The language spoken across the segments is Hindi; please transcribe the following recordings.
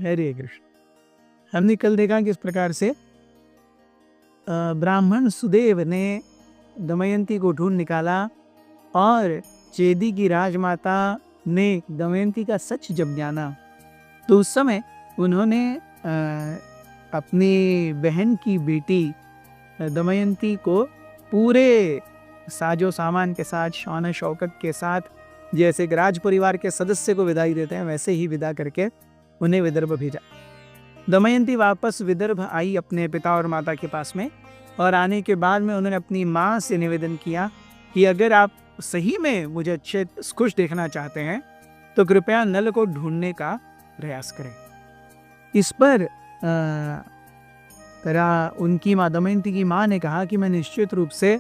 हरे कृष्ण। हमने कल देखा कि इस प्रकार से ब्राह्मण सुदेव ने दमयंती को ढूंढ निकाला और चेदी की राजमाता ने दमयंती का सच जब जाना तो उस समय उन्होंने अपनी बहन की बेटी दमयंती को पूरे साजो सामान के साथ, शान शौकत के साथ, जैसे कि राज परिवार के सदस्य को विदाई देते हैं वैसे ही विदा करके उन्हें विदर्भ भेजा। दमयंती वापस विदर्भ आई अपने पिता और माता के पास में, और आने के बाद में उन्होंने अपनी माँ से निवेदन किया कि अगर आप सही में मुझे अच्छे खुश देखना चाहते हैं तो कृपया नल को ढूंढने का प्रयास करें। इस पर उनकी माँ दमयंती की माँ ने कहा कि मैं निश्चित रूप से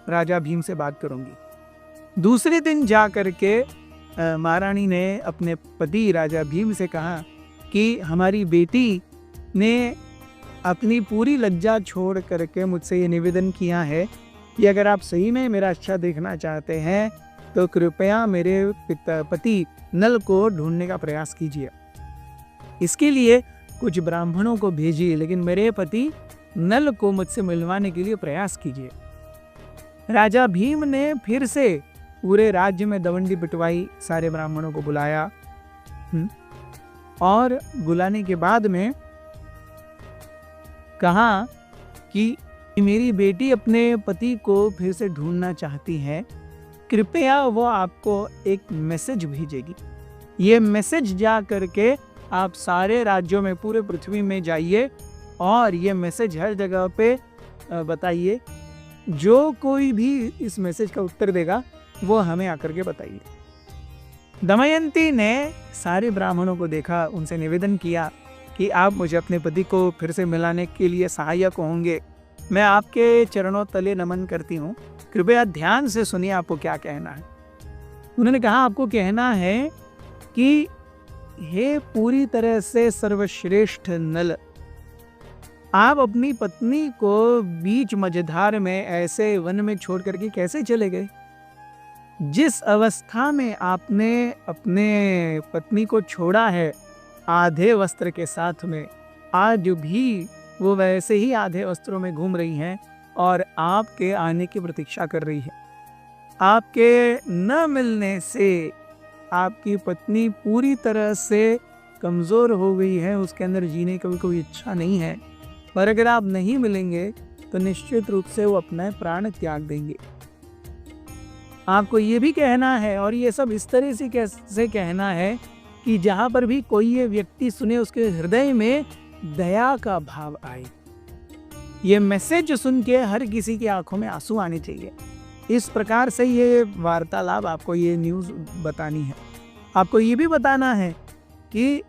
राजा भीम से बात करूंगी। दूसरे दिन जा करके महारानी ने अपने पति राजा भीम से कहा कि हमारी बेटी ने अपनी पूरी लज्जा छोड़ करके मुझसे ये निवेदन किया है कि अगर आप सही में मेरा अच्छा देखना चाहते हैं तो कृपया मेरे पति नल को ढूंढने का प्रयास कीजिए। इसके लिए कुछ ब्राह्मणों को भेजिए, लेकिन मेरे पति नल को मुझसे मिलवाने के लिए प्रयास कीजिए। राजा भीम ने फिर से पूरे राज्य में दवंडी पिटवाई, सारे ब्राह्मणों को बुलाया और बुलाने के बाद में कहा कि मेरी बेटी अपने पति को फिर से ढूंढना चाहती है, कृपया वो आपको एक मैसेज भेजेगी। ये मैसेज जा करके आप सारे राज्यों में, पूरे पृथ्वी में जाइए और ये मैसेज हर जगह पे बताइए। जो कोई भी इस मैसेज का उत्तर देगा वो हमें आकर के बताइए। दमयंती ने सारे ब्राह्मणों को देखा, उनसे निवेदन किया कि आप मुझे अपने पति को फिर से मिलाने के लिए सहायक होंगे। मैं आपके चरणों तले नमन करती हूँ, कृपया ध्यान से सुनिए आपको क्या कहना है। उन्होंने कहा आपको कहना है कि हे पूरी तरह से सर्वश्रेष्ठ नल, आप अपनी पत्नी को बीच मझधार में ऐसे वन में छोड़ करके कैसे चले गए? जिस अवस्था में आपने अपने पत्नी को छोड़ा है आधे वस्त्र के साथ में, आज भी वो वैसे ही आधे वस्त्रों में घूम रही हैं और आपके आने की प्रतीक्षा कर रही है। आपके न मिलने से आपकी पत्नी पूरी तरह से कमज़ोर हो गई है, उसके अंदर जीने की कोई इच्छा नहीं है, पर अगर आप नहीं मिलेंगे तो निश्चित रूप से वो अपना प्राण त्याग देंगे। आपको ये भी कहना है, और ये सब इस तरह से कैसे कहना है कि जहाँ पर भी कोई ये व्यक्ति सुने उसके हृदय में दया का भाव आए। ये मैसेज सुन के हर किसी की आंखों में आंसू आने चाहिए। इस प्रकार से ये वार्तालाप, आपको ये न्यूज़ बतानी है। आपको ये भी बताना है कि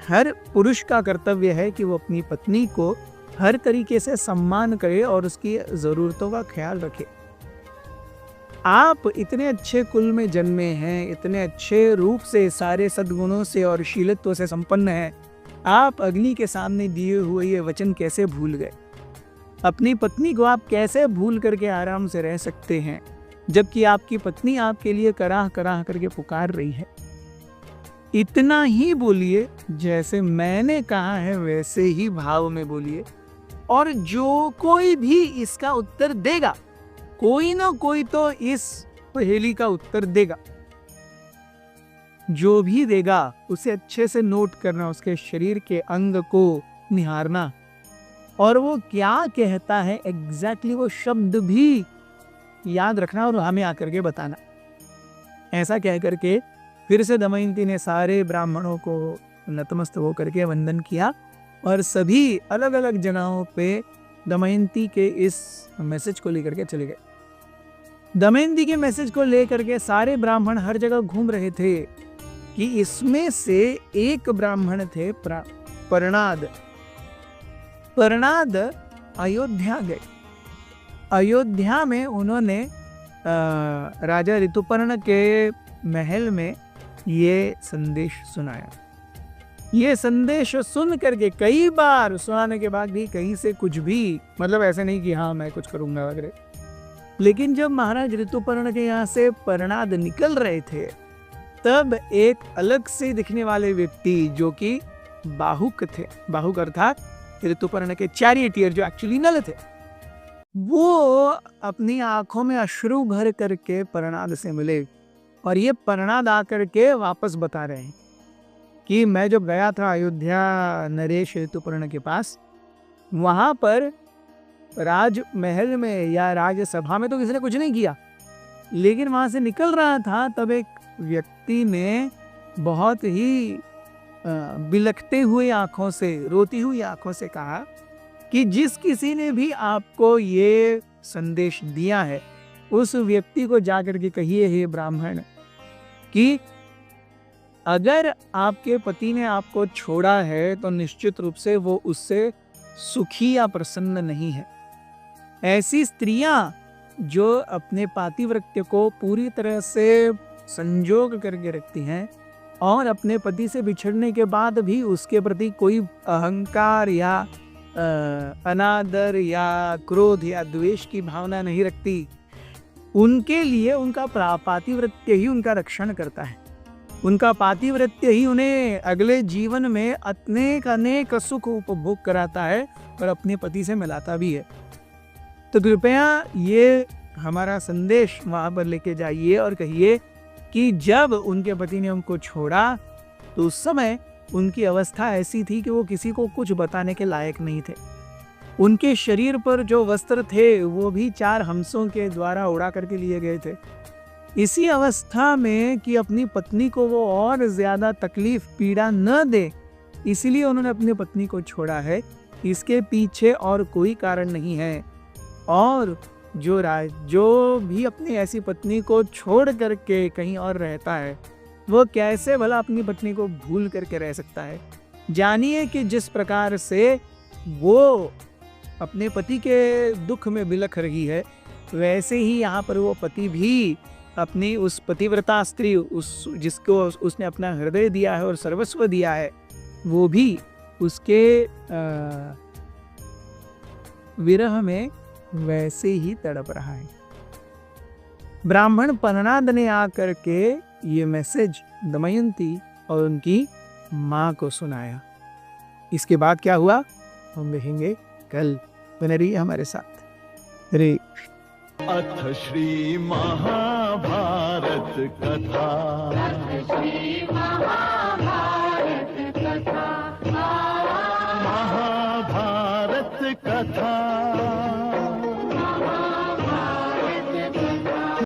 हर पुरुष का कर्तव्य है कि वो अपनी पत्नी को हर तरीके से सम्मान करे और उसकी ज़रूरतों का ख्याल रखे। आप इतने अच्छे कुल में जन्मे हैं, इतने अच्छे रूप से, सारे सद्गुणों से और शीलत्व से संपन्न हैं, आप अग्नि के सामने दिए हुए ये वचन कैसे भूल गए? अपनी पत्नी को आप कैसे भूल करके आराम से रह सकते हैं, जबकि आपकी पत्नी आपके लिए कराह कराह करके पुकार रही है? इतना ही बोलिए, जैसे मैंने कहा है वैसे ही भाव में बोलिए, और जो कोई भी इसका उत्तर देगा, कोई ना कोई तो इस पहेली का उत्तर देगा, जो भी देगा उसे अच्छे से नोट करना, उसके शरीर के अंग को निहारना, और वो क्या कहता है एग्जैक्टली वो शब्द भी याद रखना और हमें आकर के बताना। ऐसा कह करके फिर से दमयंती ने सारे ब्राह्मणों को नतमस्तक होकर के वंदन किया और सभी अलग अलग जगहों पे दमयंती के इस मैसेज को लेकर के चले गए। दमयंती के मैसेज को लेकर के सारे ब्राह्मण हर जगह घूम रहे थे कि इसमें से एक ब्राह्मण थे परणाद। परणाद अयोध्या गए। अयोध्या में उन्होंने राजा ऋतुपर्ण के महल में ये संदेश सुनाया। ये संदेश सुन करके कई बार सुनाने के बाद भी कहीं से कुछ भी, मतलब ऐसे नहीं कि हाँ मैं कुछ करूंगा वगैरह, लेकिन जब महाराज ऋतुपर्ण के यहाँ से परणाद निकल रहे थे तब एक अलग से दिखने वाले व्यक्ति जो कि बाहुक थे, बाहुक अर्थात ऋतुपर्ण के चैरियटियर जो एक्चुअली नल थे, वो अपनी आंखों में अश्रु भर करके प्रहलाद से मिले और ये प्रहलाद आकर के वापस बता रहे हैं कि मैं जब गया था अयोध्या नरेश ऋतुपर्ण के पास, वहां पर राजमहल में या राजसभा में तो किसी ने कुछ नहीं किया, लेकिन वहां से निकल रहा था तब एक व्यक्ति ने बहुत ही बिलखते हुए आंखों से, रोती हुई आंखों से कहा कि जिस किसी ने भी आपको ये संदेश दिया है उस व्यक्ति को जाकर के कहिए, हे ब्राह्मण, कि अगर आपके पति ने आपको छोड़ा है तो निश्चित रूप से वो उससे सुखी या प्रसन्न नहीं है। ऐसी स्त्रियां जो अपने पातिव्रत्य को पूरी तरह से संजोग करके रखती हैं और अपने पति से बिछड़ने के बाद भी उसके प्रति कोई अहंकार या अनादर या क्रोध या द्वेष की भावना नहीं रखती, उनके लिए उनका पातिव्रत्य ही उनका रक्षण करता है। उनका पातिव्रत्य ही उन्हें अगले जीवन में अनेक सुख उपभोग कराता है और अपने पति से मिलाता भी है। तो कृपया ये हमारा संदेश वहाँ पर लेके जाइए और कहिए कि जब उनके पति ने उनको छोड़ा तो उस समय उनकी अवस्था ऐसी थी कि वो किसी को कुछ बताने के लायक नहीं थे। उनके शरीर पर जो वस्त्र थे वो भी 4 हंसों के द्वारा उड़ा करके लिए गए थे। इसी अवस्था में कि अपनी पत्नी को वो और ज्यादा तकलीफ पीड़ा न दे, इसलिए उन्होंने अपनी पत्नी को छोड़ा है। इसके पीछे और कोई कारण नहीं है। और जो भी अपनी ऐसी पत्नी को छोड़ करके कहीं और रहता है, वो कैसे भला अपनी पत्नी को भूल करके रह सकता है। जानिए कि जिस प्रकार से वो अपने पति के दुख में बिलख रही है, वैसे ही यहाँ पर वो पति भी अपनी उस पतिव्रता स्त्री, जिसको उसने अपना हृदय दिया है और सर्वस्व दिया है, वो भी उसके विरह में वैसे ही तड़प रहा है। ब्राह्मण प्रहलाद ने आकर के ये मैसेज दमयंती और उनकी माँ को सुनाया। इसके बाद क्या हुआ हम देखेंगे कल। बने रहिए हमारे साथ। हरे अथ श्री महाभारत कथा। महाभारत कथा